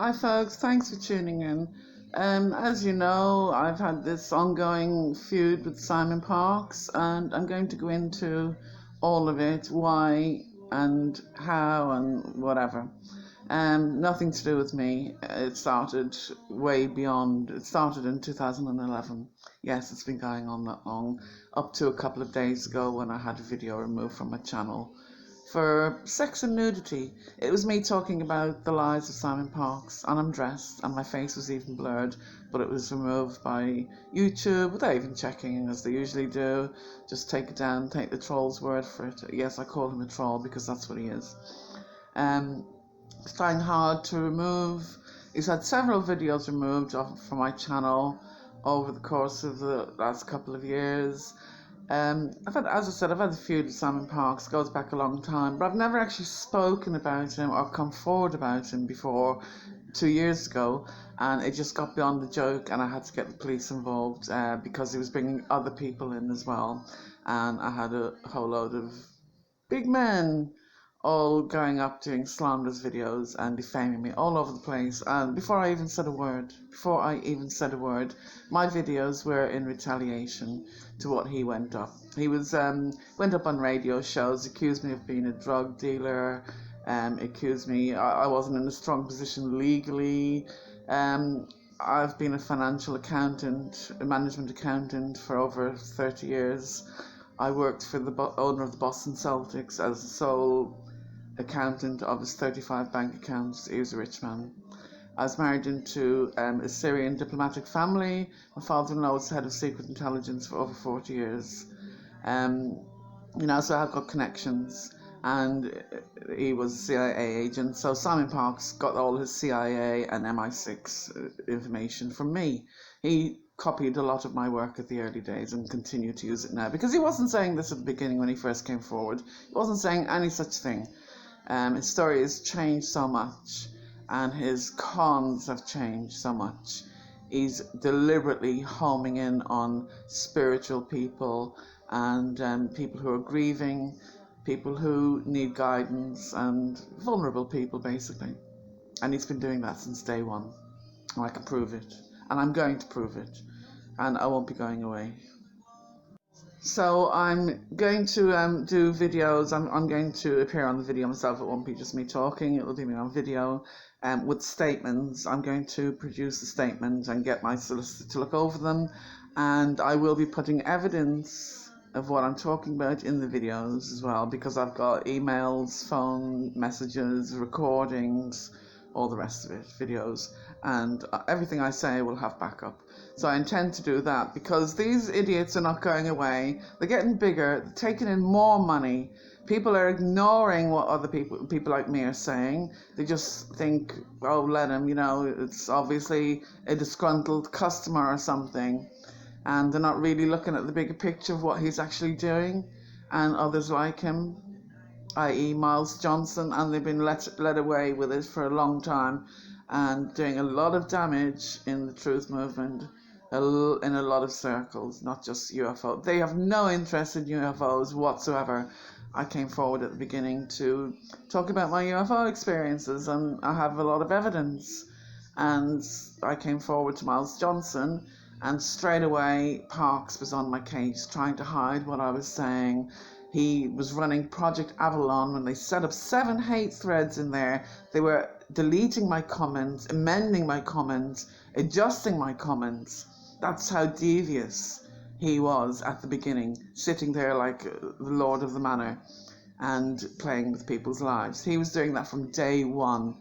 Hi folks, thanks for tuning in. As you know, I've had this ongoing feud with Simon Parkes, and I'm going to go into all of it, why and how and whatever. Nothing to do with me. It started way beyond. It started in 2011. Yes, it's been going on that long, up to a couple of days ago when I had a video removed from my channel for sex and nudity. It was me talking about the lies of Simon Parkes, and I'm dressed, and my face was even blurred, but it was removed by YouTube without even checking, as they usually do. Just take it down, take the troll's word for it. Yes, I call him a troll because that's what he is. It's trying hard to remove. He's had several videos removed from my channel over the course of the last couple of years. I've had a feud with Simon Parkes, goes back a long time, but I've never actually spoken about him or come forward about him before 2 years ago, and it just got beyond the joke, and I had to get the police involved because he was bringing other people in as well, and I had a whole load of big men all going up doing slanderous videos and defaming me all over the place. And before I even said a word, my videos were in retaliation to what he went up. He went up on radio shows, accused me of being a drug dealer, accused me I wasn't in a strong position legally. I've been a financial accountant, a management accountant for over 30 years. I worked for the owner of the Boston Celtics as the sole accountant of his 35 bank accounts. He was a rich man. I was married into a Syrian diplomatic family. My father-in-law was head of secret intelligence for over 40 years. So I've got connections, and he was a CIA agent. So Simon Parkes got all his CIA and MI6 information from me. He copied a lot of my work at the early days and continued to use it now, because he wasn't saying this at the beginning when he first came forward. He wasn't saying any such thing. His story has changed so much, and his cons have changed so much. He's deliberately homing in on spiritual people and people who are grieving, people who need guidance, and vulnerable people, basically. And he's been doing that since day one. And I can prove it. And I'm going to prove it. And I won't be going away. So I'm going to do videos. I'm going to appear on the video myself. It won't be just me talking. It will be me on video with statements. I'm going to produce the statements and get my solicitor to look over them. And I will be putting evidence of what I'm talking about in the videos as well, because I've got emails, phone messages, recordings, all the rest of it, videos, and everything I say will have backup. So I intend to do that, because these idiots are not going away. They're getting bigger, they're taking in more money. People are ignoring what other people like me are saying. They just think, oh, let him, it's obviously a disgruntled customer or something. And they're not really looking at the bigger picture of what he's actually doing, and others like him, i.e. Miles Johnson, and they've been led away with it for a long time and doing a lot of damage in the truth movement, in a lot of circles, not just UFO. They have no interest in UFOs whatsoever. I came forward at the beginning to talk about my UFO experiences, and I have a lot of evidence. And I came forward to Miles Johnson, and straight away Parkes was on my case, trying to hide what I was saying. He was running Project Avalon when they set up 7 hate threads in there. They were deleting my comments, amending my comments, adjusting my comments. That's how devious he was at the beginning, sitting there like the Lord of the Manor and playing with people's lives. He was doing that from day one.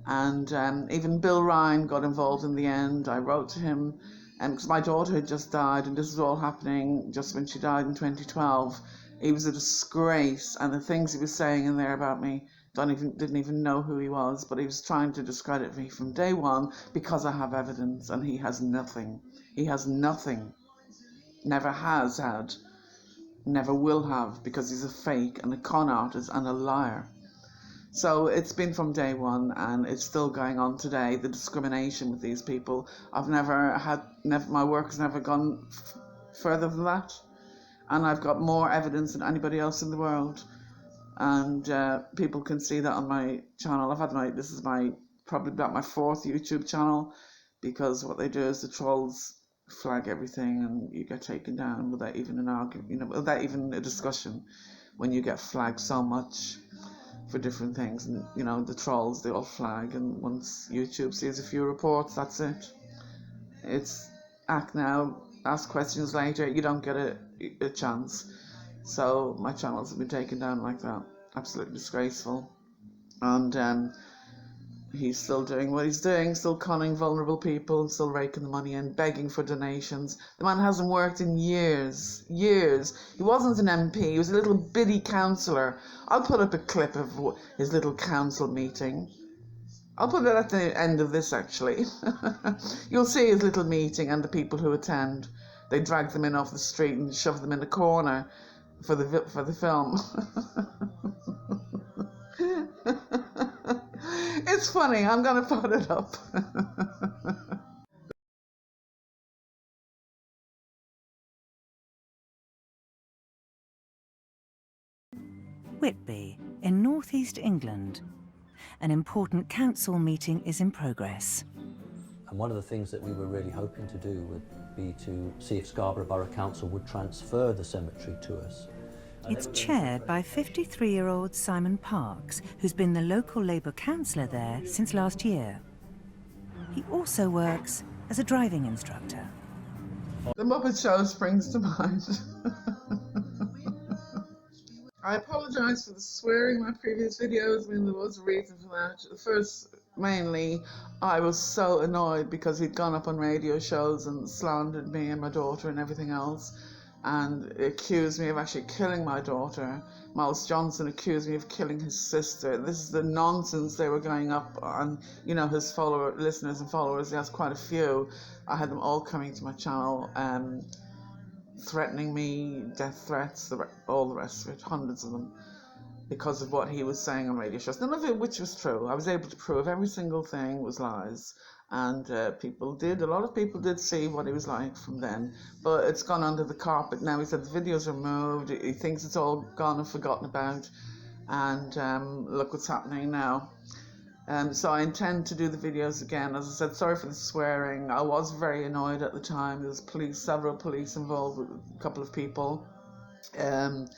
And even Bill Ryan got involved in the end. I wrote to him, because my daughter had just died, and this was all happening just when she died in 2012. He was a disgrace, and the things he was saying in there about me, didn't even know who he was, but he was trying to discredit me from day one because I have evidence, and he has nothing. He has nothing. Never has had. Never will have, because he's a fake and a con artist and a liar. So it's been from day one, and it's still going on today, the discrimination with these people. My work has never gone further than that. And I've got more evidence than anybody else in the world. And people can see that on my channel. This is my probably about my 4th YouTube channel, because what they do is the trolls flag everything and you get taken down without even an argument, you know, without even a discussion. When you get flagged so much for different things, and you know, the trolls, they all flag, and once YouTube sees a few reports, that's it. It's act now, ask questions later, you don't get a chance. So my channels have been taken down like that. Absolutely disgraceful. And he's still doing what he's doing, still conning vulnerable people and still raking the money in, begging for donations. The man hasn't worked in years. He wasn't an MP, he was a little bitty councillor. I'll put up a clip of his little council meeting. I'll put it at the end of this, actually. You'll see his little meeting and the people who attend. They drag them in off the street and shove them in a corner for the film. It's funny, I'm going to put it up. Whitby, in northeast England. An important council meeting is in progress. And one of the things that we were really hoping to do would be to see if Scarborough Borough Council would transfer the cemetery to us. It's chaired by 53-year-old Simon Parkes, who's been the local Labour councillor there since last year. He also works as a driving instructor. The Muppet Show springs to mind. I apologise for the swearing in my previous videos. I mean, there was a reason for that. First, mainly, I was so annoyed because he'd gone up on radio shows and slandered me and my daughter and everything else, and accused me of actually killing my daughter. Miles Johnson accused me of killing his sister. This is the nonsense they were going up on. You know, his listeners and followers, he has quite a few. I had them all coming to my channel, threatening me, death threats, all the rest of it, hundreds of them, because of what he was saying on radio shows. None of it which was true. I was able to prove every single thing was lies. And a lot of people did see what he was like from then, but it's gone under the carpet now. He said the videos are moved, he thinks it's all gone and forgotten about, and look what's happening now. So I intend to do the videos again. As I said, sorry for the swearing. I was very annoyed at the time. There was several police involved with a couple of people. And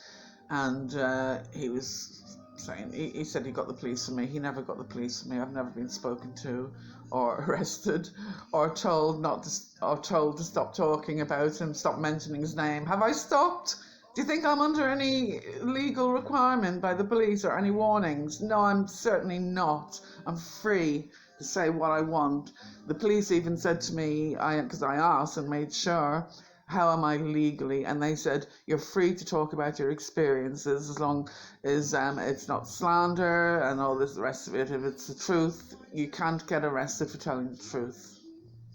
he was saying, he said he got the police for me. He never got the police for me. I've never been spoken to or arrested or told to stop talking about him, stop mentioning his name. Have I stopped? Do you think I'm under any legal requirement by the police or any warnings? No, I'm certainly not. I'm free to say what I want. The police even said to me, because I asked and made sure, how am I legally? And they said, you're free to talk about your experiences as long as it's not slander and all this, the rest of it. If it's the truth, you can't get arrested for telling the truth.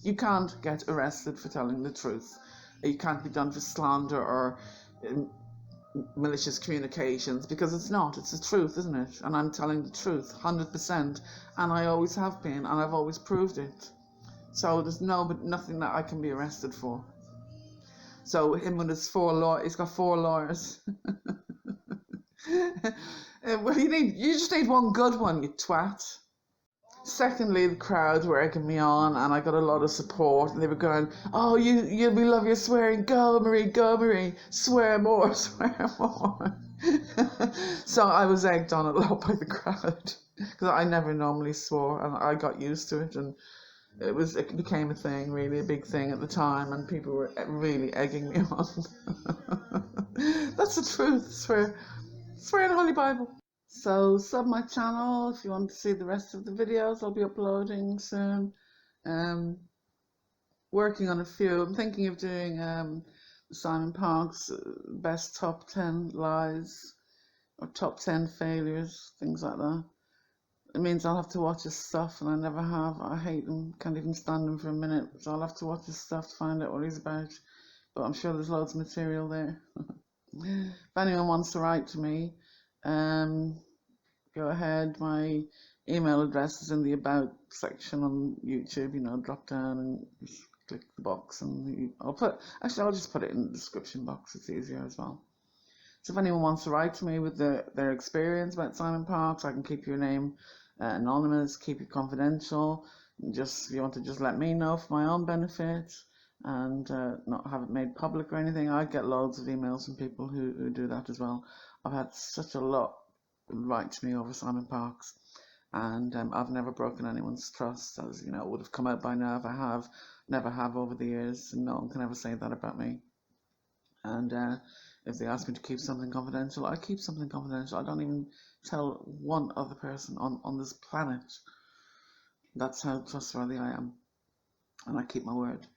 You can't get arrested for telling the truth. You can't be done for slander or malicious communications, because it's the truth, isn't it? And I'm telling the truth 100%, and I always have been, and I've always proved it. So there's nothing that I can be arrested for. So him and his he's got 4 lawyers. Well, you just need one good one, you twat. Secondly, the crowd were egging me on, and I got a lot of support, and they were going, oh, we love your swearing, go Marie, swear more. So I was egged on a lot by the crowd, because I never normally swore, and I got used to it, and it became a thing, really a big thing at the time, and people were really egging me on. That's the truth, swear in the Holy Bible. So sub my channel if you want to see the rest of the videos I'll be uploading soon. Working on a few. I'm thinking of doing Simon Parkes' best top 10 lies or top 10 failures, things like that. It means I'll have to watch his stuff, and I never have. I hate him, can't even stand him for a minute, so I'll have to watch his stuff to find out what he's about. But I'm sure there's loads of material there. If anyone wants to write to me, go ahead. My email address is in the About section on YouTube. Drop down and just click the box, and I'll just put it in the description box. It's easier as well. So if anyone wants to write to me with their experience about Simon Parkes, I can keep your name anonymous, keep it confidential. Just, if you want to just let me know for my own benefit and not have it made public or anything. I get loads of emails from people who do that as well. I've had such a lot write to me over Simon Parkes, and I've never broken anyone's trust, as you know, it would have come out by now if I have. Never have over the years, and no one can ever say that about me. And if they ask me to keep something confidential, I keep something confidential. I don't even tell one other person on this planet. That's how trustworthy I am, and I keep my word.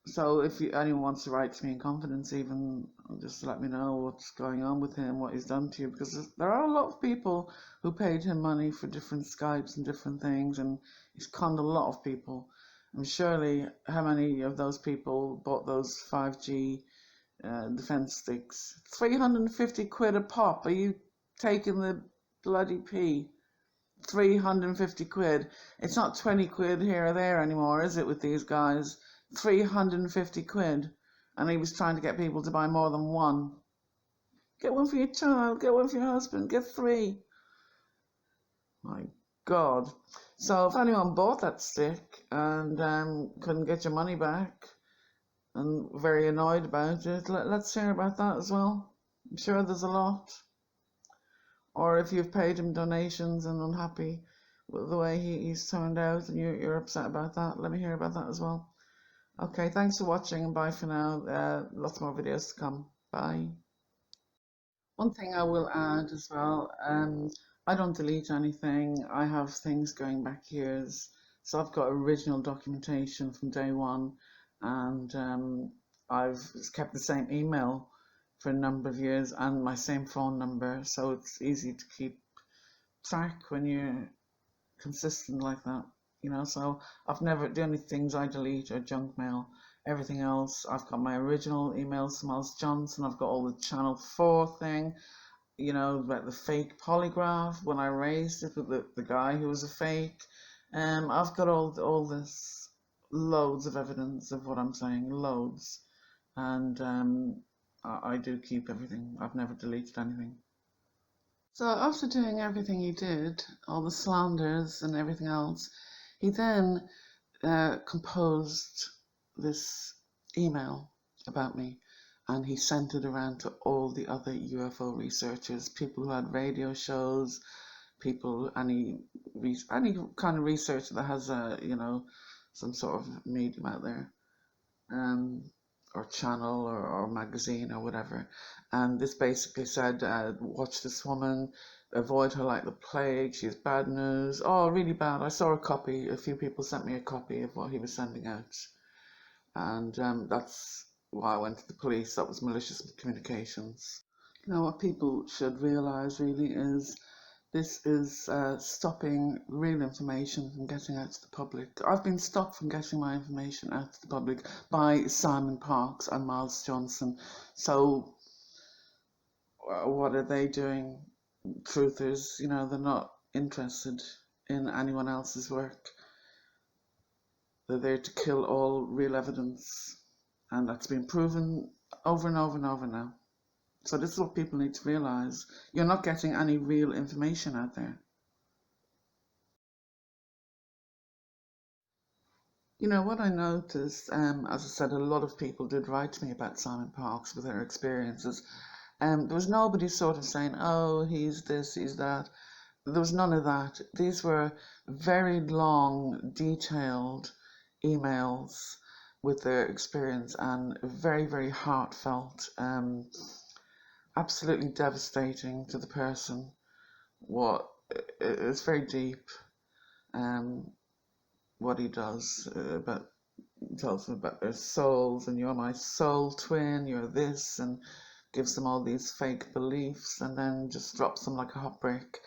So if anyone wants to write to me in confidence, even just let me know what's going on with him, what he's done to you, because there are a lot of people who paid him money for different Skypes and different things, and he's conned a lot of people. And surely, how many of those people bought those 5G defense sticks? 350 quid a pop. Are you taking the bloody pee? 350 quid. It's not 20 quid here or there anymore, is it, with these guys? 350 quid. And he was trying to get people to buy more than one. Get one for your child, get one for your husband, get 3. My God. So if anyone bought that stick and couldn't get your money back and very annoyed about it, let's hear about that as well. I'm sure there's a lot. Or if you've paid him donations and unhappy with the way he's turned out and you're upset about that, let me hear about that as well. Okay, thanks for watching and bye for now. Lots more videos to come. Bye. One thing I will add as well, I don't delete anything. I have things going back years. So I've got original documentation from day one, and I've kept the same email for a number of years and my same phone number. So it's easy to keep track when you're consistent like that. You know, so I've never, the only things I delete are junk mail. Everything else, I've got my original emails from Oz Johnson. I've got all the Channel 4 thing, you know, about the fake polygraph when I raised it with the guy who was a fake. I've got all this, loads of evidence of what I'm saying, loads. And I do keep everything. I've never deleted anything. So after doing everything he did, all the slanders and everything else, he then composed this email about me, and he sent it around to all the other UFO researchers, people who had radio shows, people, any kind of researcher that has you know, some sort of medium out there, or channel or magazine or whatever. And this basically said, watch this woman, avoid her like the plague, she's bad news. Oh, really bad. I saw a copy, a few people sent me a copy of what he was sending out. And that's why I went to the police. That was malicious communications. You know, what people should realise really is this is stopping real information from getting out to the public. I've been stopped from getting my information out to the public by Simon Parkes and Miles Johnson. So what are they doing? Truth is, you know, they're not interested in anyone else's work. They're there to kill all real evidence, and that's been proven over and over and over now. So this is what people need to realise. You're not getting any real information out there. You know, what I noticed, as I said, a lot of people did write to me about Simon Parkes with their experiences. There was nobody sort of saying, oh, he's this, he's that. There was none of that. These were very long, detailed emails with their experience, and very, very heartfelt, absolutely devastating to the person. It's very deep, what he does, tells them about their souls, and you're my soul twin, you're this, and gives them all these fake beliefs, and then just drops them like a hot brick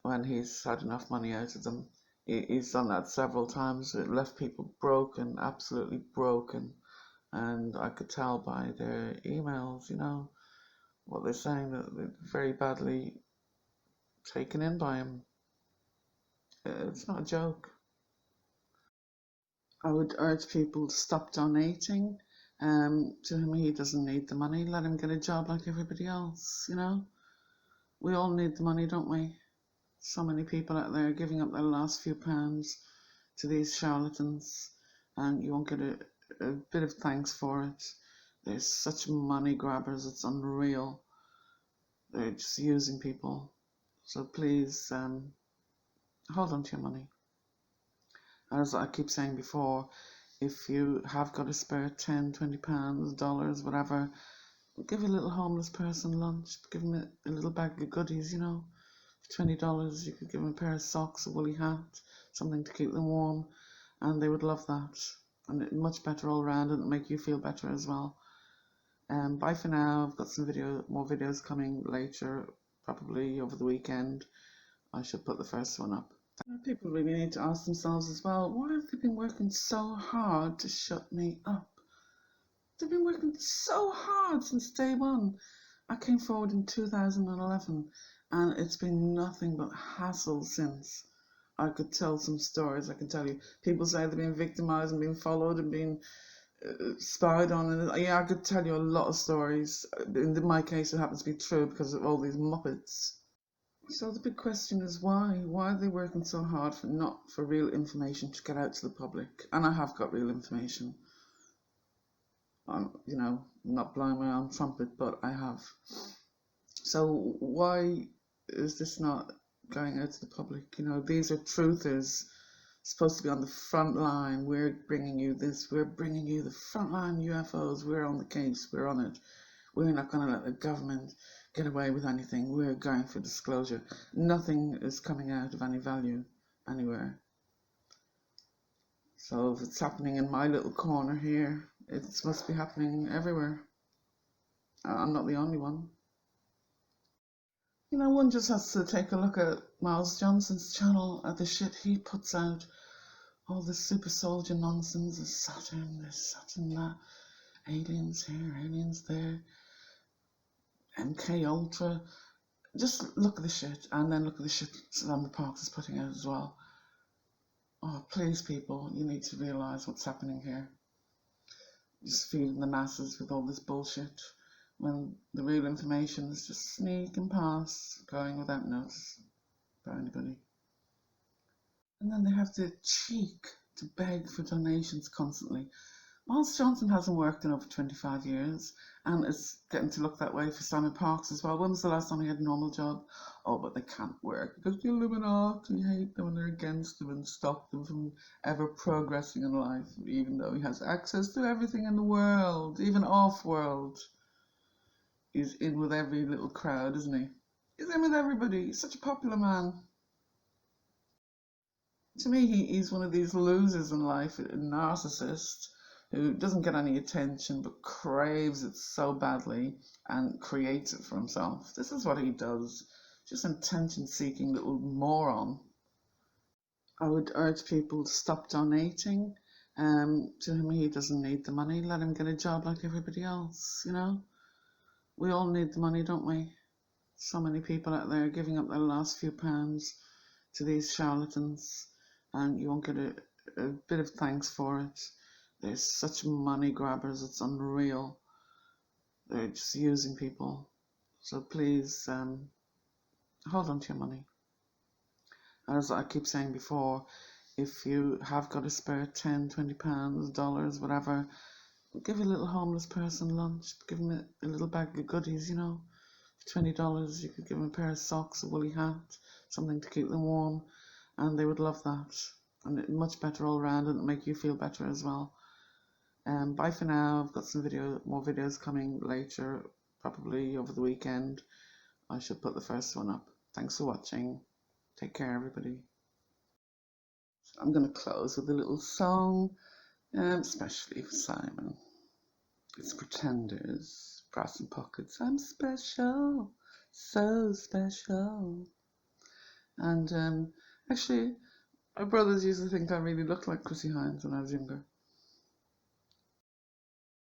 when he's had enough money out of them. He's done that several times. It left people broken, absolutely broken, and I could tell by their emails, you know, what they're saying, that they're very badly taken in by him. It's not a joke. I would urge people to stop donating to him. He doesn't need the money. Let him get a job like everybody else, you know. We all need the money, don't we? So many people out there giving up their last few pounds to these charlatans, and you won't get a bit of thanks for it. They're such money grabbers, it's unreal. They're just using people. So please hold on to your money. As I keep saying before, if you have got a spare 10, 20 pounds, dollars, whatever, give a little homeless person lunch, give them a little bag of goodies, you know. For $20, you could give them a pair of socks, a woolly hat, something to keep them warm, and they would love that. And much better all around, and make you feel better as well. Bye for now. I've got some more videos coming later, probably over the weekend. I should put the first one up. People really need to ask themselves as well, why have they been working so hard to shut me up? They've been working so hard since day one. I came forward in 2011, and it's been nothing but hassle since. I could tell some stories, I can tell you. People say they've been victimised and been followed and been spied on, and yeah, I could tell you a lot of stories. In my case, it happens to be true because of all these muppets. So the big question is why? Why are they working so hard for real information to get out to the public? And I have got real information. I'm, not blowing my own trumpet, but I have. So why is this not going out to the public? These are truthers supposed to be on the front line. We're bringing you this. We're bringing you the frontline UFOs. We're on the case. We're on it. We're not going to let the government get away with anything. We're going for disclosure. Nothing is coming out of any value anywhere. So if it's happening in my little corner here, it must be happening everywhere. I'm not the only one. One just has to take a look at Miles Johnson's channel, at the shit he puts out. All this super soldier nonsense, there's Saturn, this, Saturn, that, aliens here, aliens there, MK Ultra. Just look at the shit, and then look at the shit SIMONPARKES is putting out as well. Oh, please, people, you need to realise what's happening here. Just feeding the masses with all this bullshit, when the real information is just sneaking past, going without notice by anybody. And then they have the cheek to beg for donations constantly. Miles Johnson hasn't worked in over 25 years, and it's getting to look that way for SIMONPARKES as well. When was the last time he had a normal job? Oh, but they can't work because the Illuminati hate them and they're against them and stop them from ever progressing in life, even though he has access to everything in the world, even off-world. He's in with every little crowd, isn't he? He's in with everybody. He's such a popular man. To me, he's one of these losers in life, a narcissist, who doesn't get any attention but craves it so badly and creates it for himself. This is what he does. Just an attention-seeking little moron. I would urge people to stop donating. To him, he doesn't need the money. Let him get a job like everybody else, We all need the money, don't we? So many people out there giving up their last few pounds to these charlatans, and you won't get a bit of thanks for it. They're such money grabbers, it's unreal. They're just using people. So please, hold on to your money. As I keep saying before, if you have got a spare 10, 20 pounds, dollars, whatever, give a little homeless person lunch, give them a little bag of goodies, For $20, you could give them a pair of socks, a woolly hat, something to keep them warm, and they would love that. And much better all around, and make you feel better as well. Bye for now. I've got some more videos coming later, probably over the weekend. I should put the first one up. Thanks for watching. Take care, everybody. I'm going to close with a little song, especially for Simon. It's Pretenders, Brass and Pockets. I'm special, so special. And actually, my brothers used to think I really looked like Chrissy Hines when I was younger.